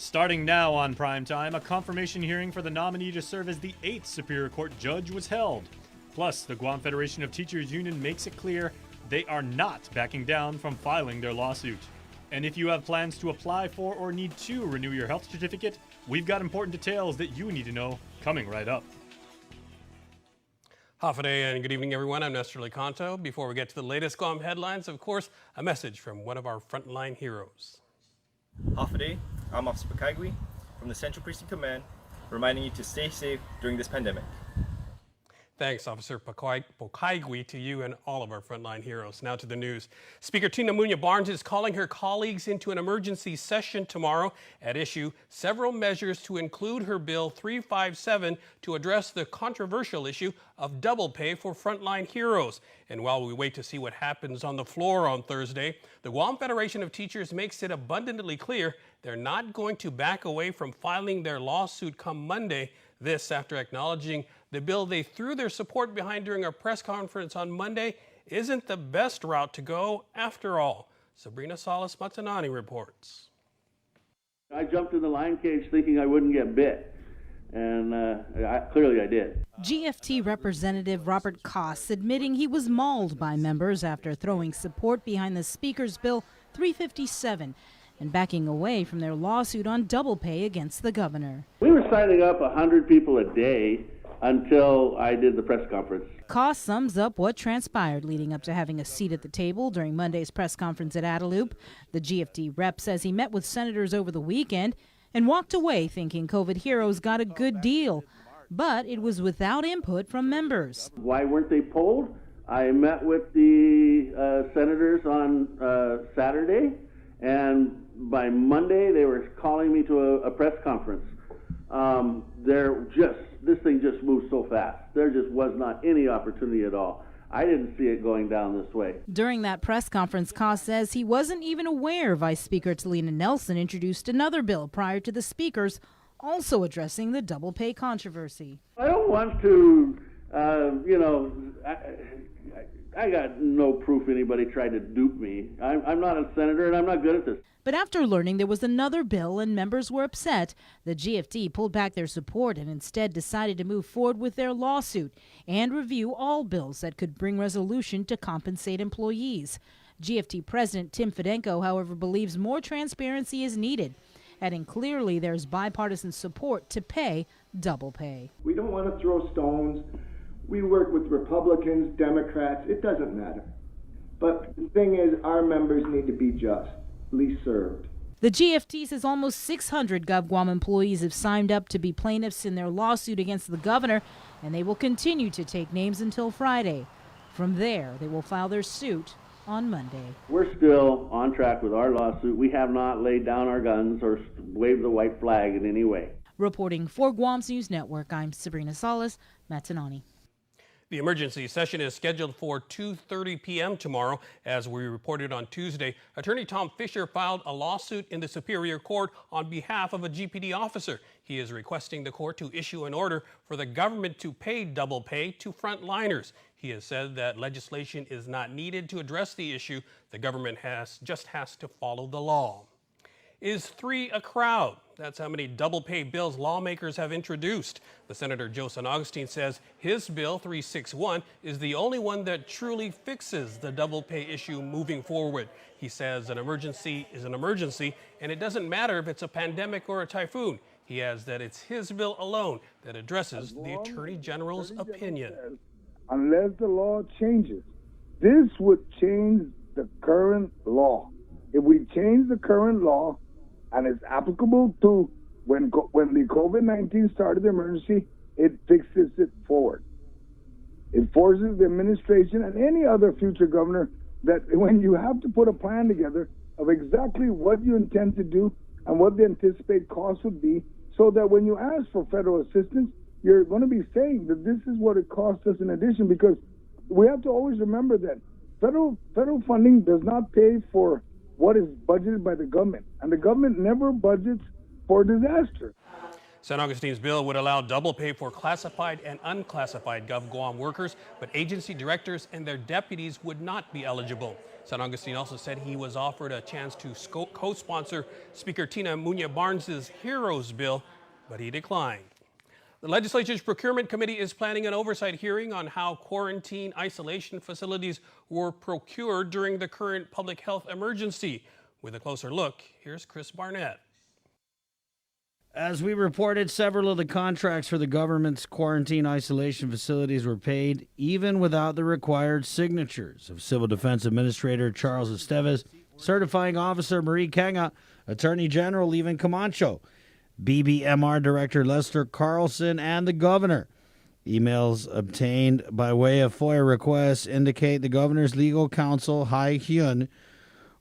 Starting now on Primetime, a confirmation hearing for the nominee to serve as the 8th Superior Court judge was held. Plus, the Guam Federation of Teachers Union makes it clear they are not backing down from filing their lawsuit. And if you have plans to apply for or need to renew your health certificate, we've got important details that you need to know coming right up. Half a day and good evening, everyone. I'm Nestor Licanto. Before we get to the latest Guam headlines, of course, a message from one of our frontline heroes. Half a day, I'm Officer Pakaigui from the Central Precinct Command, reminding you to stay safe during this pandemic. Thanks, Officer Pakaigui, to you and all of our frontline heroes. Now to the news. Speaker Tina Munya Barnes is calling her colleagues into an emergency session tomorrow. At issue, several measures to include her Bill 357 to address the controversial issue of double pay for frontline heroes. And while we wait to see what happens on the floor on Thursday, the Guam Federation of Teachers makes it abundantly clear they're not going to back away from filing their lawsuit come Monday. This after acknowledging the bill they threw their support behind during a press conference on Monday isn't the best route to go after all. Sabrina Salas-Matanani reports. I jumped in the lion cage thinking I wouldn't get bit, and clearly I did. GFT Representative Robert Koss admitting he was mauled by members after throwing support behind the Speaker's Bill 357 and backing away from their lawsuit on double pay against the governor. We were signing up 100 people a day until I did the press conference. Koss sums up what transpired leading up to having a seat at the table during Monday's press conference at Adelup. The GFT rep says he met with senators over the weekend and walked away thinking COVID heroes got a good deal, but it was without input from members. Why weren't they polled? I met with the senators on Saturday, and by Monday they were calling me to a press conference. This thing just moved so fast. There just was not any opportunity at all. I didn't see it going down this way. During that press conference, Koss says he wasn't even aware Vice Speaker Talina Nelson introduced another bill prior to the Speaker's, also addressing the double pay controversy. I don't want to, I got no proof anybody tried to dupe me. I'm not a senator and I'm not good at this. But after learning there was another bill and members were upset, the GFT pulled back their support and instead decided to move forward with their lawsuit and review all bills that could bring resolution to compensate employees. GFT President Tim Fidenko, however, believes more transparency is needed, adding clearly there's bipartisan support to pay double pay. We don't want to throw stones. We work with Republicans, Democrats, it doesn't matter. But the thing is, our members need to be justly served. The GFT says almost 600 GovGuam employees have signed up to be plaintiffs in their lawsuit against the governor, and they will continue to take names until Friday. From there, they will file their suit on Monday. We're still on track with our lawsuit. We have not laid down our guns or waved the white flag in any way. Reporting for Guam's News Network, I'm Sabrina Salas-Matanani. The emergency session is scheduled for 2:30 p.m. tomorrow. As we reported on Tuesday, Attorney Tom Fisher filed a lawsuit in the Superior Court on behalf of a GPD officer. He is requesting the court to issue an order for the government to pay double pay to frontliners. He has said that legislation is not needed to address the issue. The government just has to follow the law. Is 3 a crowd? That's how many double pay bills lawmakers have introduced. The Senator Joe San Augustine says his bill 361 is the only one that truly fixes the double pay issue moving forward. He says an emergency is an emergency, and it doesn't matter if it's a pandemic or a typhoon. He adds that it's his bill alone that addresses the Attorney General's opinion. Unless the law changes, this would change the current law. If we change the current law, and it's applicable to when the COVID-19 started the emergency, it fixes it forward. It forces the administration and any other future governor that when you have to put a plan together of exactly what you intend to do and what the anticipated cost would be, so that when you ask for federal assistance, you're going to be saying that this is what it costs us in addition, because we have to always remember that federal funding does not pay for what is budgeted by the government, and the government never budgets for disaster. San Augustine's bill would allow double pay for classified and unclassified GovGuam workers, but agency directors and their deputies would not be eligible. San Augustine also said he was offered a chance to co-sponsor Speaker Tina Muñoz Barnes's Heroes bill, but he declined. The legislature's procurement committee is planning an oversight hearing on how quarantine isolation facilities were procured during the current public health emergency. With a closer look, here's Chris Barnett. As we reported, several of the contracts for the government's quarantine isolation facilities were paid even without the required signatures of Civil Defense Administrator Charles Esteves, Certifying Officer Marie Kanga, Attorney General Even Camacho, BBMR Director Lester Carlson, and the governor. Emails obtained by way of FOIA requests indicate the governor's legal counsel, Hai Hyun,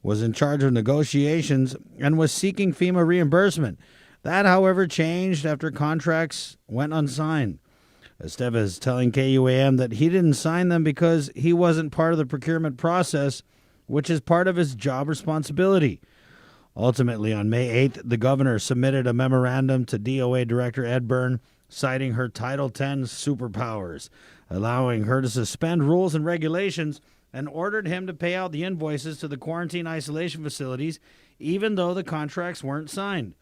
was in charge of negotiations and was seeking FEMA reimbursement. That, however, changed after contracts went unsigned. Esteves telling KUAM that he didn't sign them because he wasn't part of the procurement process, which is part of his job responsibility. Ultimately, on May 8th, the governor submitted a memorandum to DOA Director Ed Byrne, citing her Title X superpowers, allowing her to suspend rules and regulations, and ordered him to pay out the invoices to the quarantine isolation facilities, even though the contracts weren't signed.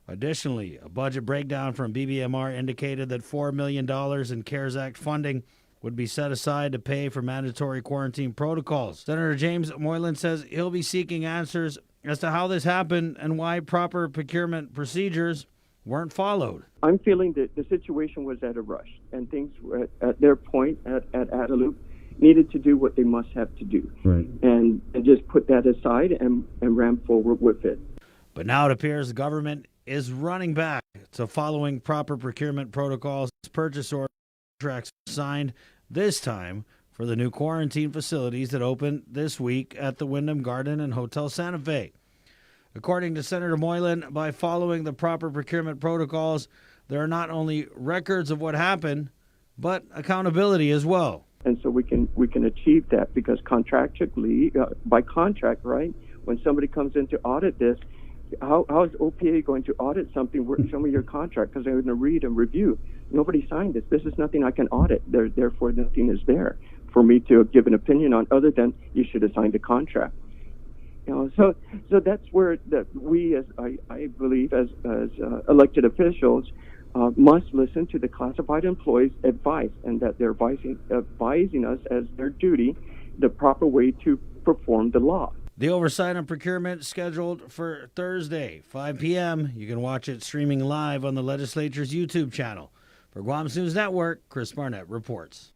Additionally, a budget breakdown from BBMR indicated that $4 million in CARES Act funding would be set aside to pay for mandatory quarantine protocols. Senator James Moylan says he'll be seeking answers as to how this happened and why proper procurement procedures weren't followed. I'm feeling that the situation was at a rush, and things were at their point at Adaloop needed to do what they must have to do. Right. And just put that aside and ran forward with it. But now it appears the government is running back to following proper procurement protocols. Purchase order contracts signed, this time for the new quarantine facilities that opened this week at the Wyndham Garden and Hotel Santa Fe. According to Senator Moylan, by following the proper procurement protocols, there are not only records of what happened, but accountability as well. And so we can achieve that because contractually, by contract, right, when somebody comes in to audit this, how is OPA going to audit something? Show me your contract, because they're going to read and review. Nobody signed this. This is nothing I can audit. Therefore, nothing is there for me to give an opinion on, other than you should have signed a contract. So that's where we, as I believe, as elected officials, must listen to the classified employees' advice, and that they're advising us as their duty the proper way to perform the law. The oversight on procurement scheduled for Thursday, 5 p.m. You can watch it streaming live on the legislature's YouTube channel. For Guam's News Network, Chris Barnett reports.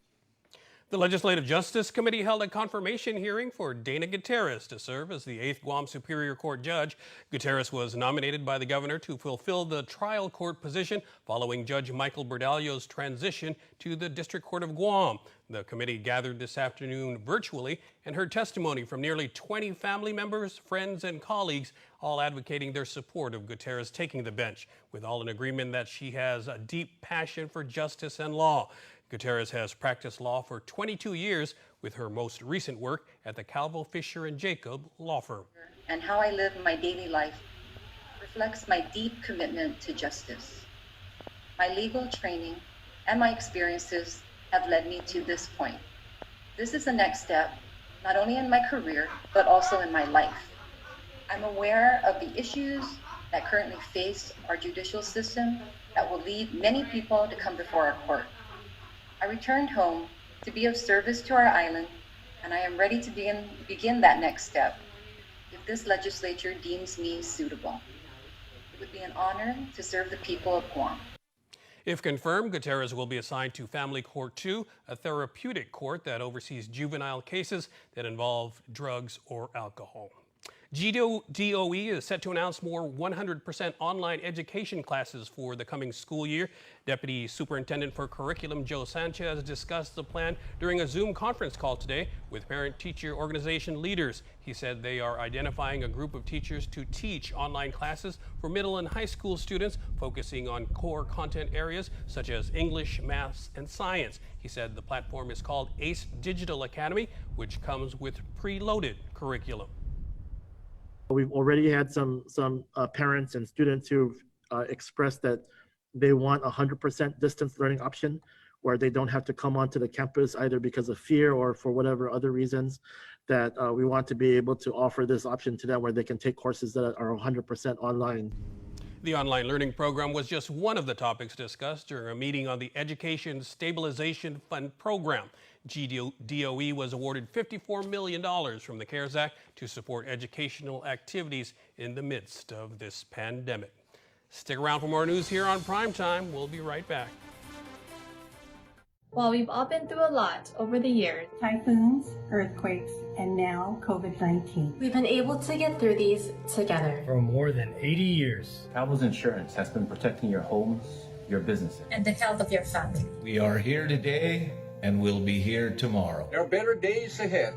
The Legislative Justice Committee held a confirmation hearing for Dana Gutierrez to serve as the 8th Guam Superior Court judge. Gutierrez was nominated by the governor to fulfill the trial court position following Judge Michael Berdalio's transition to the District Court of Guam. The committee gathered this afternoon virtually and heard testimony from nearly 20 family members, friends, and colleagues, all advocating their support of Gutierrez taking the bench, with all in agreement that she has a deep passion for justice and law. Gutierrez has practiced law for 22 years, with her most recent work at the Calvo, Fisher & Jacob law firm. And how I live my daily life reflects my deep commitment to justice. My legal training and my experiences have led me to this point. This is the next step, not only in my career, but also in my life. I'm aware of the issues that currently face our judicial system that will lead many people to come before our court. I returned home to be of service to our island, and I am ready to begin that next step if this legislature deems me suitable. It would be an honor to serve the people of Guam. If confirmed, Gutierrez will be assigned to Family Court 2, a therapeutic court that oversees juvenile cases that involve drugs or alcohol. DOE is set to announce more 100% online education classes for the coming school year. Deputy Superintendent for Curriculum Joe Sanchez discussed the plan during a Zoom conference call today with parent-teacher organization leaders. He said they are identifying a group of teachers to teach online classes for middle and high school students, focusing on core content areas such as English, math, and science. He said the platform is called ACE Digital Academy, which comes with preloaded curriculum. We've already had some parents and students who've expressed that they want 100% distance learning option, where they don't have to come onto the campus either because of fear or for whatever other reasons, that we want to be able to offer this option to them where they can take courses that are 100% online. The online learning program was just one of the topics discussed during a meeting on the Education Stabilization Fund program. DOE was awarded $54 million from the CARES Act to support educational activities in the midst of this pandemic. Stick around for more news here on Primetime. We'll be right back. While we've all been through a lot over the years, typhoons, earthquakes, and now COVID-19, we've been able to get through these together. For more than 80 years, Travelers Insurance has been protecting your homes, your businesses, and the health of your family. We are here today and we'll be here tomorrow. There are better days ahead.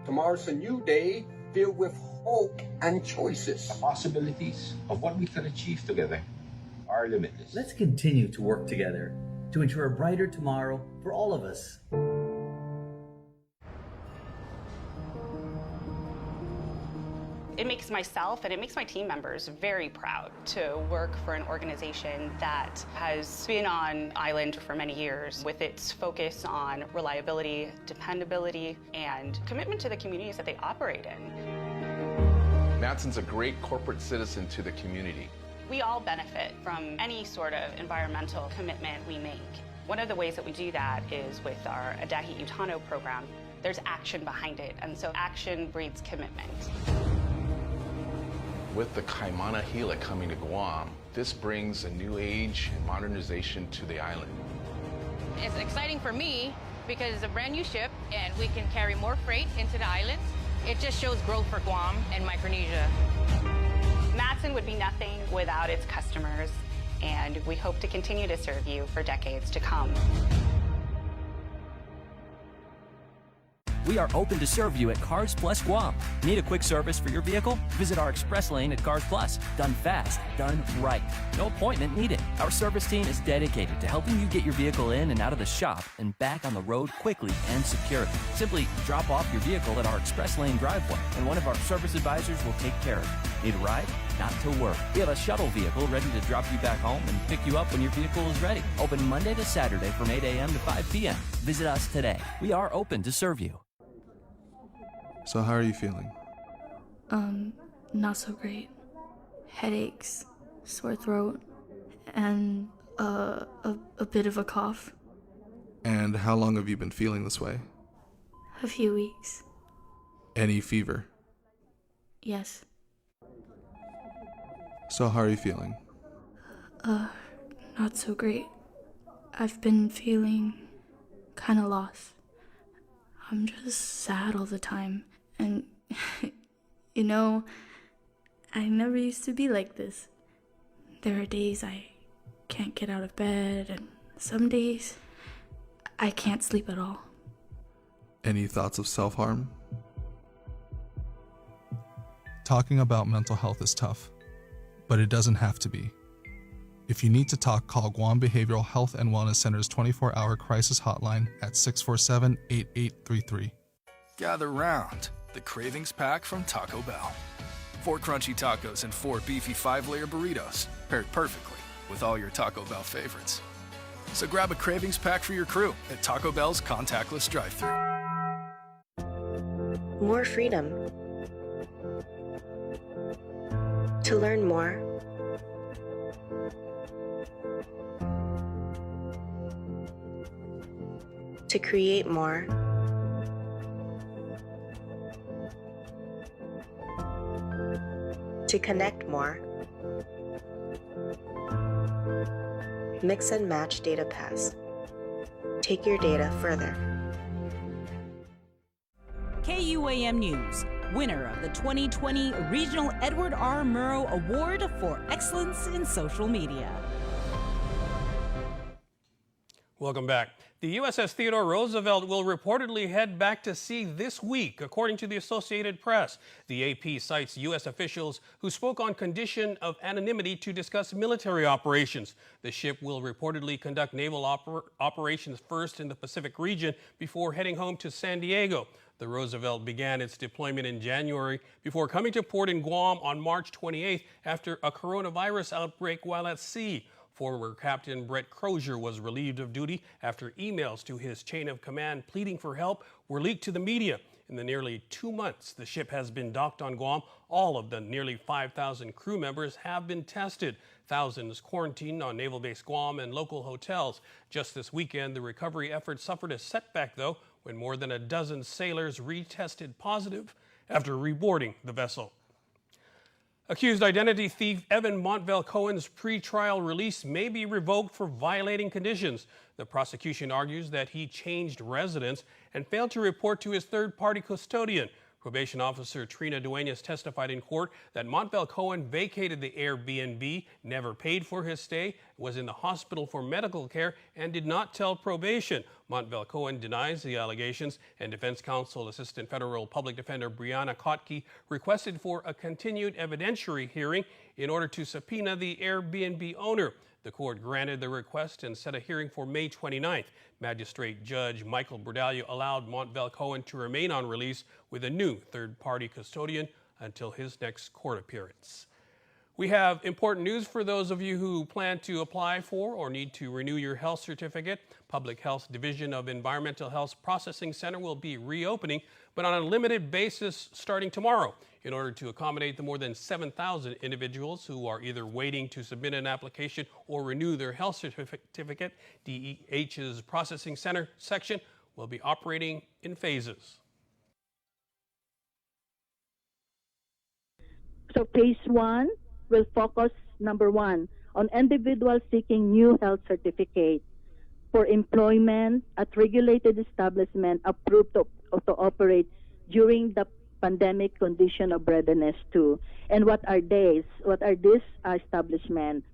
Tomorrow's a new day filled with hope and choices. The possibilities of what we can achieve together are limitless. Let's continue to work together to ensure a brighter tomorrow for all of us. It makes myself and it makes my team members very proud to work for an organization that has been on island for many years with its focus on reliability, dependability, and commitment to the communities that they operate in. Matson's a great corporate citizen to the community. We all benefit from any sort of environmental commitment we make. One of the ways that we do that is with our Adahi Utano program. There's action behind it, and so action breeds commitment. With the Kaimana Hila coming to Guam, this brings a new age and modernization to the island. It's exciting for me because it's a brand new ship and we can carry more freight into the island. It just shows growth for Guam and Micronesia. Matson would be nothing without its customers, and we hope to continue to serve you for decades to come. We are open to serve you at Cars Plus Guam. Need a quick service for your vehicle? Visit our express lane at Cars Plus. Done fast, done right. No appointment needed. Our service team is dedicated to helping you get your vehicle in and out of the shop and back on the road quickly and securely. Simply drop off your vehicle at our express lane driveway, and one of our service advisors will take care of it. Need a ride? Not to worry. We have a shuttle vehicle ready to drop you back home and pick you up when your vehicle is ready. Open Monday to Saturday from 8 a.m. to 5 p.m. Visit us today. We are open to serve you. So how are you feeling? Not so great. Headaches, sore throat, and a bit of a cough. And how long have you been feeling this way? A few weeks. Any fever? Yes. So how are you feeling? Not so great. I've been feeling kind of lost. I'm just sad all the time. And, you know, I never used to be like this. There are days I can't get out of bed, and some days I can't sleep at all. Any thoughts of self-harm? Talking about mental health is tough, but it doesn't have to be. If you need to talk, call Guam Behavioral Health and Wellness Center's 24-hour crisis hotline at 647-8833. Gather round. The Cravings Pack from Taco Bell. 4 crunchy tacos and 4 beefy 5-layer burritos, paired perfectly with all your Taco Bell favorites. So grab a Cravings Pack for your crew at Taco Bell's contactless drive-thru. More freedom. To learn more, to create more, to connect more. Mix and match Data Pass. Take your data further. KUAM News, winner of the 2020 Regional Edward R. Murrow Award for Excellence in Social Media. Welcome back. The USS Theodore Roosevelt will reportedly head back to sea this week, according to the Associated Press. The AP cites U.S. officials who spoke on condition of anonymity to discuss military operations. The ship will reportedly conduct naval operations first in the Pacific region before heading home to San Diego. The Roosevelt began its deployment in January before coming to port in Guam on March 28th after a coronavirus outbreak while at sea. Former Captain Brett Crozier was relieved of duty after emails to his chain of command pleading for help were leaked to the media. In the nearly 2 months the ship has been docked on Guam, all of the nearly 5,000 crew members have been tested. Thousands quarantined on Naval Base Guam and local hotels. Just this weekend, the recovery effort suffered a setback, though, when more than a dozen sailors retested positive after reboarding the vessel. Accused identity thief Evan Montville Cohen's pretrial release may be revoked for violating conditions. The prosecution argues that he changed residence and failed to report to his third-party custodian. Probation officer Trina Duenas testified in court that Montville Cohen vacated the Airbnb, never paid for his stay, was in the hospital for medical care, and did not tell probation. Montville Cohen denies the allegations, and defense counsel Assistant Federal Public Defender Brianna Kotke requested for a continued evidentiary hearing in order to subpoena the Airbnb owner. The court granted the request and set a hearing for May 29th. Magistrate Judge Michael Bordallo allowed Montville Cohen to remain on release with a new third-party custodian until his next court appearance. We have important news for those of you who plan to apply for or need to renew your health certificate. Public Health Division of Environmental Health Processing Center will be reopening, but on a limited basis starting tomorrow, in order to accommodate the more than 7,000 individuals who are either waiting to submit an application or renew their health certificate. DEH's Processing Center section will be operating in phases. So phase 1 will focus, number 1, on individuals seeking new health certificate for employment at regulated establishment approved to operate during the pandemic condition of readiness 2. And what are these? What are these establishments?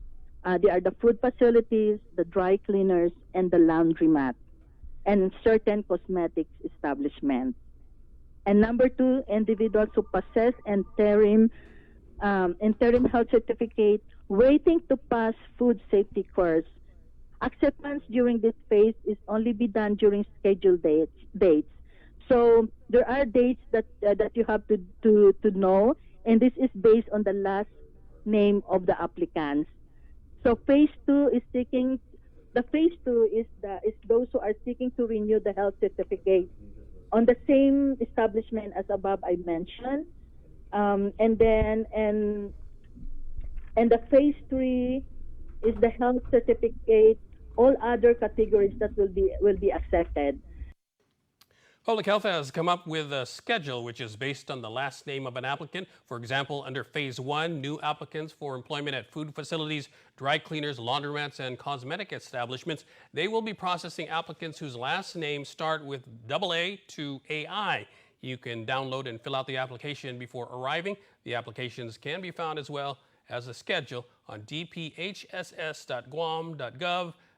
They are the food facilities, the dry cleaners, and the laundromat, and certain cosmetics establishments. And number 2, individuals who possess interim health certificate waiting to pass food safety course. Acceptance during this phase is only be done during scheduled dates. So there are dates that you have to know, and this is based on the last name of the applicants. So phase 2 is seeking. The phase 2 is those who are seeking to renew the health certificate on the same establishment as above I mentioned. And the phase 3 is the health certificate. All other categories that will be accepted. Public Health has come up with a schedule which is based on the last name of an applicant. For example, under phase 1, new applicants for employment at food facilities, dry cleaners, laundromats, and cosmetic establishments, they will be processing applicants whose last names start with AA to AI. You can download and fill out the application before arriving. The applications can be found as well as a schedule on dphss.guam.gov.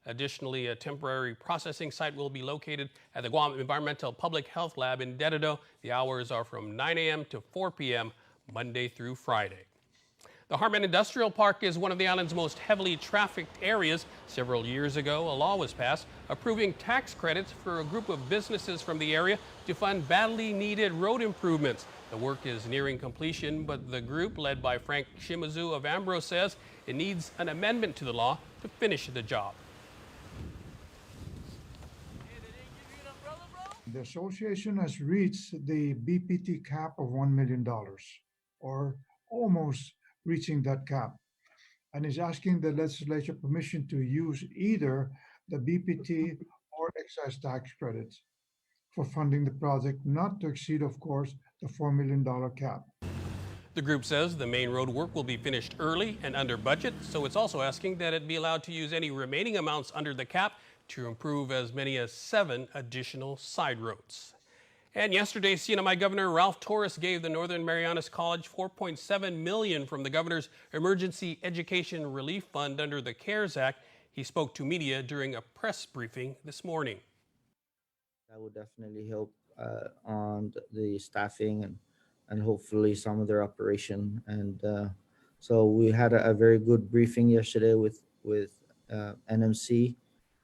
Additionally, a temporary processing site will be located at the Guam Environmental Public Health Lab in Dededo. The hours are from 9 a.m. to 4 p.m. Monday through Friday. The Harmon Industrial Park is one of the island's most heavily trafficked areas. Several years ago, a law was passed approving tax credits for a group of businesses from the area to fund badly needed road improvements. The work is nearing completion, but the group, led by Frank Shimizu of Ambrose, says it needs an amendment to the law to finish the job. The association has reached the BPT cap of $1 million, or almost reaching that cap, and is asking the legislature permission to use either the BPT or excise tax credits for funding the project, not to exceed, of course, the $4 million cap. The group says the main road work will be finished early and under budget, so it's also asking that it be allowed to use any remaining amounts under the cap to improve as many as 7 additional side roads. And yesterday, CNMI Governor Ralph Torres gave the Northern Marianas College $4.7 million from the governor's Emergency Education Relief Fund under the CARES Act. He spoke to media during a press briefing this morning. That would definitely help on the staffing and hopefully some of their operation. And so we had a very good briefing yesterday with NMC,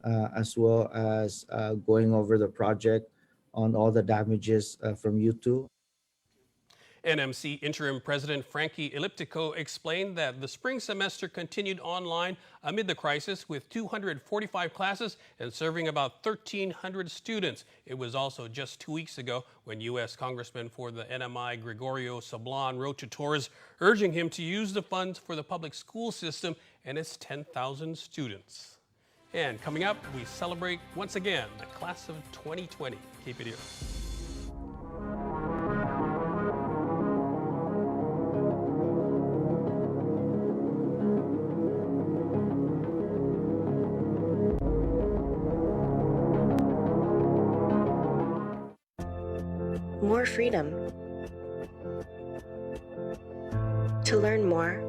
as well as going over the project on all the damages from YouTube. NMC Interim President Frankie Elliptico explained that the spring semester continued online amid the crisis with 245 classes and serving about 1,300 students. It was also just 2 weeks ago when U.S. Congressman for the NMI Gregorio Sablan wrote to Torres urging him to use the funds for the public school system and its 10,000 students. And coming up, we celebrate once again the class of 2020. Keep it here. More freedom. To learn more,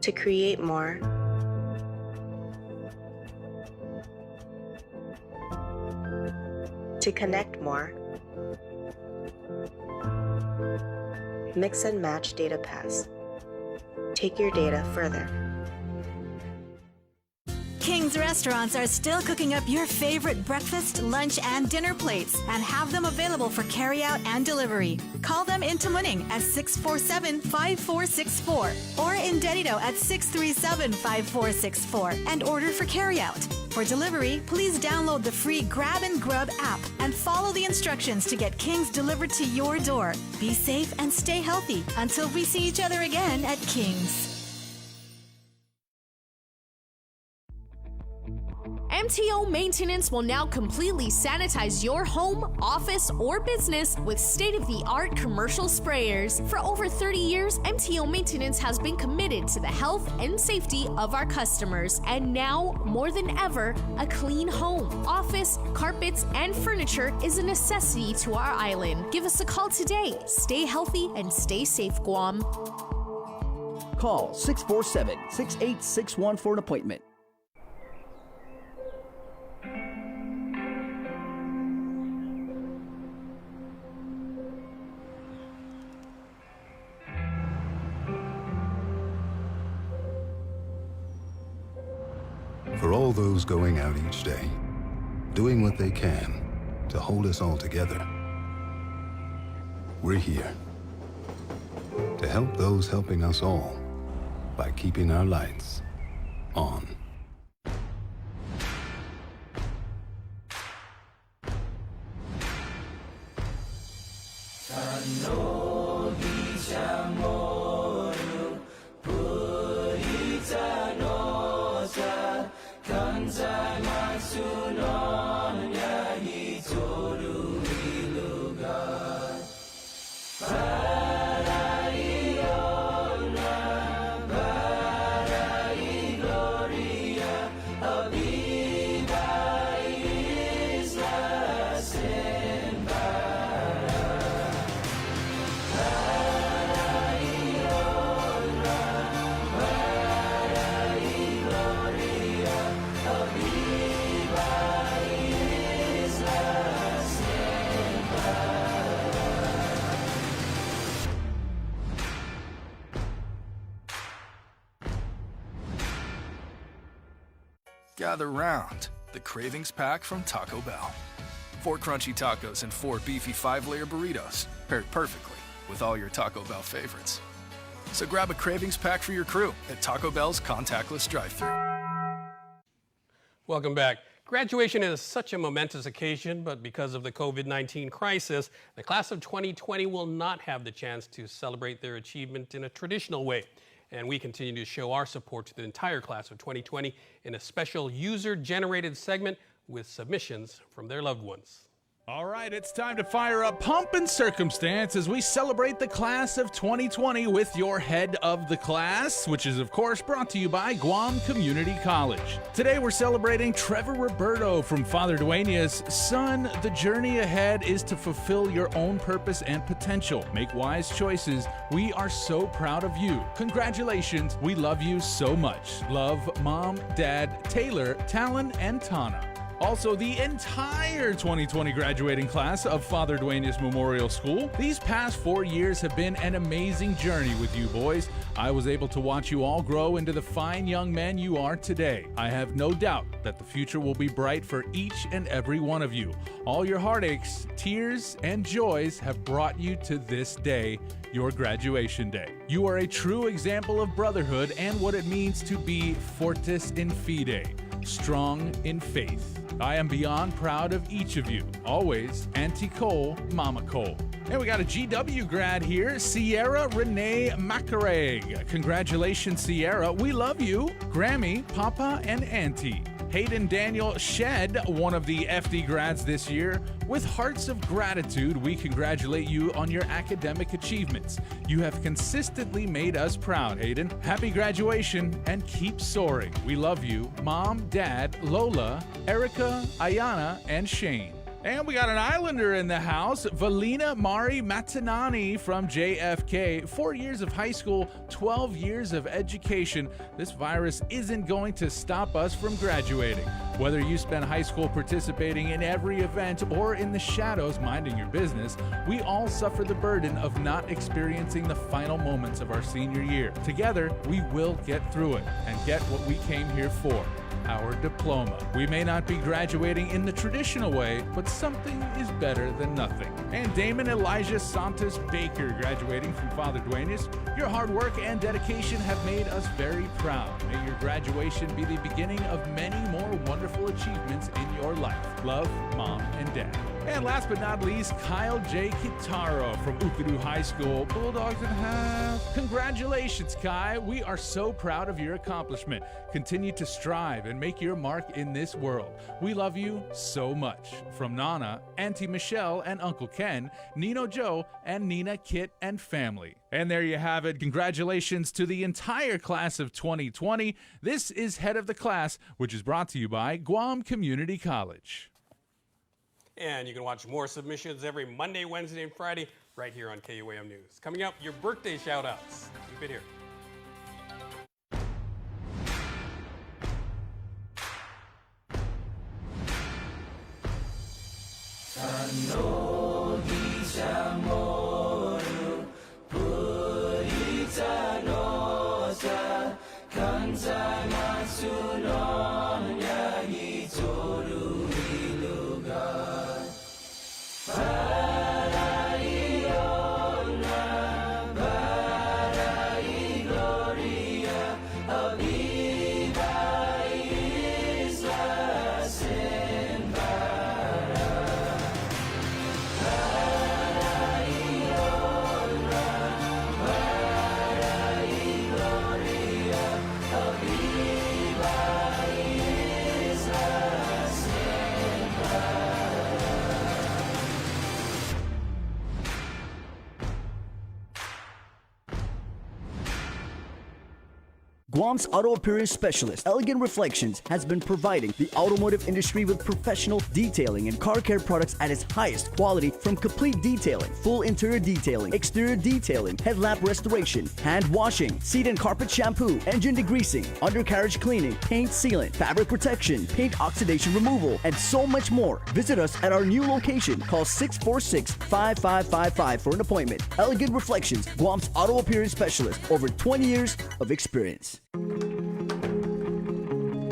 to create more, to connect more. Mix and match Data Pass. Take your data further. King's Restaurants are still cooking up your favorite breakfast, lunch, and dinner plates and have them available for carryout and delivery. Call them in Tamuning at 647-5464 or in Dedito at 637-5464 and order for carryout. For delivery, please download the free Grab and Grub app and follow the instructions to get King's delivered to your door. Be safe and stay healthy until we see each other again at King's. MTO Maintenance will now completely sanitize your home, office, or business with state-of-the-art commercial sprayers. For over 30 years, MTO Maintenance has been committed to the health and safety of our customers. And now, more than ever, a clean home, office, carpets, and furniture is a necessity to our island. Give us a call today. Stay healthy and stay safe, Guam. Call 647-6861 for an appointment. For all those going out each day, doing what they can to hold us all together, we're here to help those helping us all by keeping our lights on. Gather round, the Cravings Pack from Taco Bell. 4 crunchy tacos and 4 beefy 5-layer burritos, paired perfectly with all your Taco Bell favorites. So grab a Cravings Pack for your crew at Taco Bell's contactless drive-thru. Welcome back. Graduation is such a momentous occasion, but because of the COVID-19 crisis, the class of 2020 will not have the chance to celebrate their achievement in a traditional way. And we continue to show our support to the entire class of 2020 in a special user-generated segment with submissions from their loved ones. All right, it's time to fire up Pomp and Circumstance as we celebrate the class of 2020 with your head of the class, which is, of course, brought to you by Guam Community College. Today, we're celebrating Trevor Roberto from Father Dueñas. Son, the journey ahead is to fulfill your own purpose and potential. Make wise choices. We are so proud of you. Congratulations. We love you so much. Love, Mom, Dad, Taylor, Talon, and Tana. Also, the entire 2020 graduating class of Father Duenas Memorial School. These past 4 years have been an amazing journey with you boys. I was able to watch you all grow into the fine young men you are today. I have no doubt that the future will be bright for each and every one of you. All your heartaches, tears, and joys have brought you to this day, your graduation day. You are a true example of brotherhood and what it means to be fortis in fide, strong in faith. I am beyond proud of each of you. Always, Auntie Cole, Mama Cole. And we got a GW grad here, Sierra Renee Macareg. Congratulations, Sierra. We love you. Grammy, Papa, and Auntie. Hayden Daniel Shed, one of the FD grads this year. With hearts of gratitude, we congratulate you on your academic achievements. You have consistently made us proud, Hayden. Happy graduation and keep soaring. We love you, Mom, Dad, Lola, Erica, Ayana, and Shane. And we got an Islander in the house, Valina Mari Matanani from JFK. 4 years of high school, 12 years of education. This virus isn't going to stop us from graduating. Whether you spend high school participating in every event or in the shadows minding your business, we all suffer the burden of not experiencing the final moments of our senior year. Together, we will get through it and get what we came here for. Our diploma. We may not be graduating in the traditional way, but something is better than nothing. And Damon Elijah Santos Baker graduating from Father Duenas. Your hard work and dedication have made us very proud. May your graduation be the beginning of many more wonderful achievements in your life. Love, Mom and Dad. And last but not least, Kyle J. Kitaro from Ukadu High School, Bulldogs in half. Congratulations, Kai. We are so proud of your accomplishment. Continue to strive and make your mark in this world. We love you so much. From Nana, Auntie Michelle, and Uncle Ken, Nino Joe, and Nina, Kit, and family. And there you have it. Congratulations to the entire class of 2020. This is Head of the Class, which is brought to you by Guam Community College. And you can watch more submissions every Monday, Wednesday, and Friday right here on KUAM News. Coming up, your birthday shout-outs. Keep it here. Guam's auto appearance specialist, Elegant Reflections, has been providing the automotive industry with professional detailing and car care products at its highest quality, from complete detailing, full interior detailing, exterior detailing, headlamp restoration, hand washing, seat and carpet shampoo, engine degreasing, undercarriage cleaning, paint sealant, fabric protection, paint oxidation removal, and so much more. Visit us at our new location. Call 646-5555 for an appointment. Elegant Reflections, Guam's auto appearance specialist, over 20 years of experience.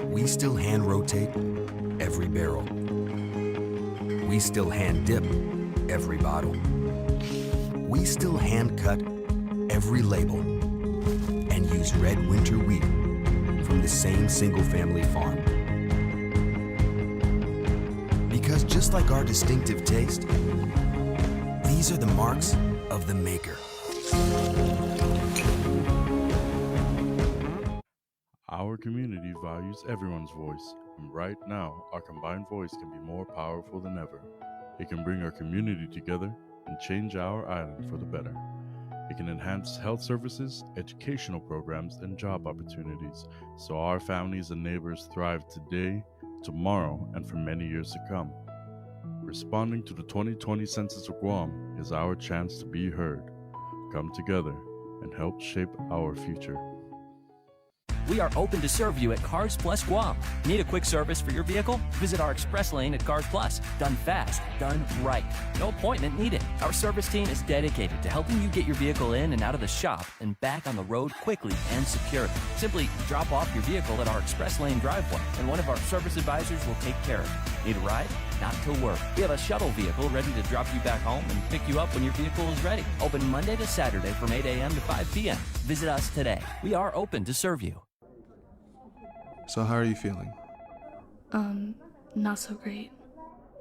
We still hand rotate every barrel. We still hand dip every bottle. We still hand cut every label and use red winter wheat from the same single-family farm. Because just like our distinctive taste, these are the marks of the maker. Our community values everyone's voice, and right now, our combined voice can be more powerful than ever. It can bring our community together and change our island for the better. It can enhance health services, educational programs, and job opportunities, so our families and neighbors thrive today, tomorrow, and for many years to come. Responding to the 2020 Census of Guam is our chance to be heard. Come together and help shape our future. We are open to serve you at Cars Plus Guam. Need a quick service for your vehicle? Visit our express lane at Cars Plus. Done fast, done right. No appointment needed. Our service team is dedicated to helping you get your vehicle in and out of the shop and back on the road quickly and securely. Simply drop off your vehicle at our express lane driveway, and one of our service advisors will take care of it. Need a ride? Not to worry. We have a shuttle vehicle ready to drop you back home and pick you up when your vehicle is ready. Open Monday to Saturday from 8 a.m. to 5 p.m. Visit us today. We are open to serve you. So how are you feeling? Not so great.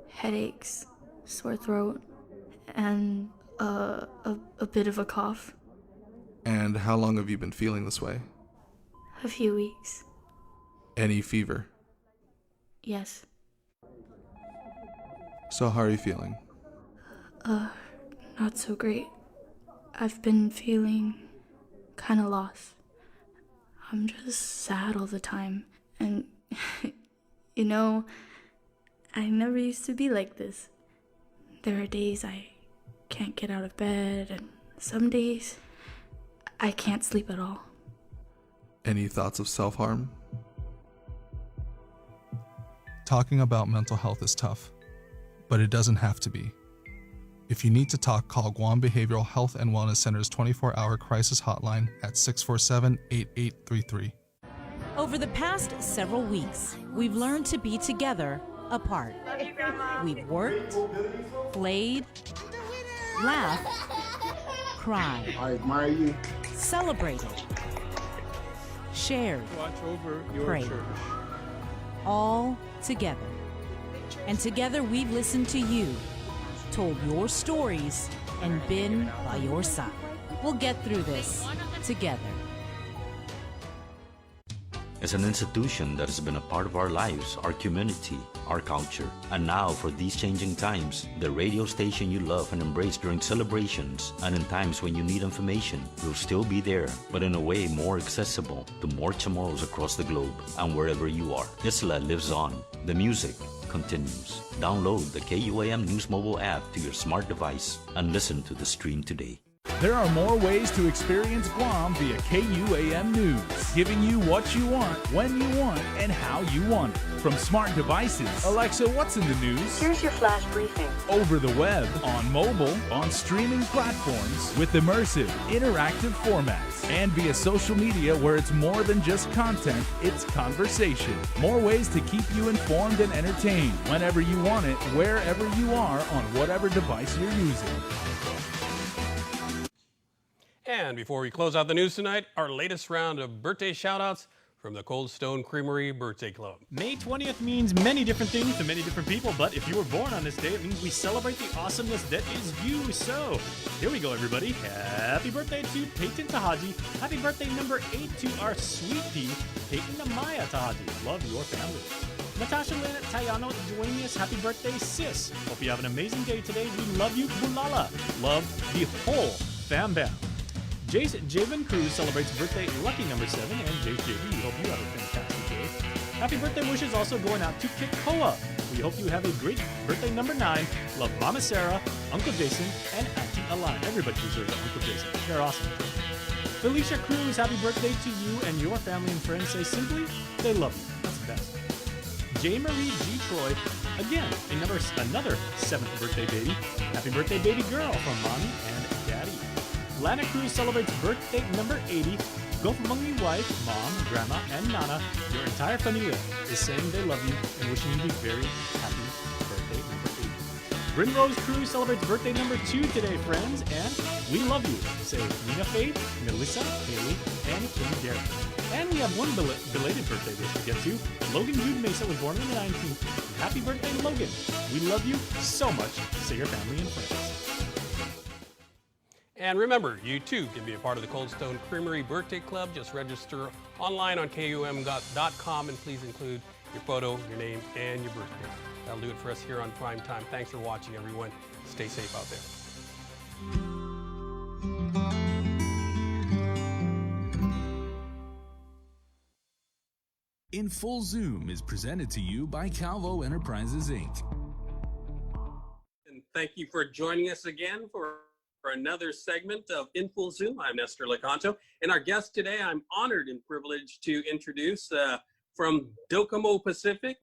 Headaches, sore throat, and a bit of a cough. And how long have you been feeling this way? A few weeks. Any fever? Yes. So how are you feeling? Not so great. I've been feeling kind of lost. I'm just sad all the time. And, you know, I never used to be like this. There are days I can't get out of bed, and some days I can't sleep at all. Any thoughts of self-harm? Talking about mental health is tough, but it doesn't have to be. If you need to talk, call Guam Behavioral Health and Wellness Center's 24-hour crisis hotline at 647-8833. Over the past several weeks, we've learned to be together apart. We've worked, played, laughed, cried, I admire you. celebrated, shared, Watch over your prayed, church. all together. And together we've listened to you, told your stories, and been by your side. We'll get through this together. As an institution that has been a part of our lives, our community, our culture, and now for these changing times, the radio station you love and embrace during celebrations and in times when you need information will still be there, but in a way more accessible to more Chamorros across the globe and wherever you are. Isla lives on. The music continues. Download the KUAM News mobile app to your smart device and listen to the stream today. There are more ways to experience Guam via KUAM News, giving you what you want, when you want, and how you want it. From smart devices, Alexa, what's in the news? Here's your flash briefing. Over the web, on mobile, on streaming platforms, with immersive, interactive formats, and via social media where it's more than just content, it's conversation. More ways to keep you informed and entertained whenever you want it, wherever you are, on whatever device you're using. And before we close out the news tonight, our latest round of birthday shout-outs from the Cold Stone Creamery Birthday Club. May 20th means many different things to many different people, but if you were born on this day, it means we celebrate the awesomeness that is you. So, here we go, everybody. Happy birthday to Peyton Tahaji. Happy birthday number 8 to our sweet pea, Peyton Amaya Tahaji. Love your family. Natasha Lynn Tayano Dueñas, happy birthday, sis. Hope you have an amazing day today. We love you, Bulala. Love the whole fam bam. Javen Cruz celebrates birthday lucky number 7, and JV, we hope you have a fantastic day. Happy birthday wishes also going out to Kikoa. We hope you have a great birthday number 9. Love Mama Sarah, Uncle Jason, and Auntie Alana. Everybody deserves an Uncle Jason. They're awesome. Felicia Cruz, happy birthday to you and your family and friends. Say simply, they love you. That's the best. J. Marie G. Troy, again, another 7th birthday baby. Happy birthday, baby girl, from Mommy and Daddy. Lana Cruz celebrates birthday number 80. Gofmangi wife, mom, grandma, and nana, your entire familia is saying they love you and wishing you the very happy birthday number 80. Bryn Rose Cruz celebrates birthday number 2 today, friends, and we love you. Say Nina Faith, Melissa, Haley, and Kim Garrett. And we have one belated birthday wish to get to. Logan Jude Mesa was born on the 19th. Happy birthday, Logan. We love you so much. Say your family and friends. And remember, you too can be a part of the Cold Stone Creamery Birthday Club. Just register online on KUAM.com and please include your photo, your name, and your birthday. That'll do it for us here on Prime Time. Thanks for watching, everyone. Stay safe out there. In Full Zoom is presented to you by Calvo Enterprises, Inc. And thank you for joining us again for for another segment of In Full Zoom. I'm Nestor Lecanto, and our guest today, I'm honored and privileged to introduce from Docomo Pacific,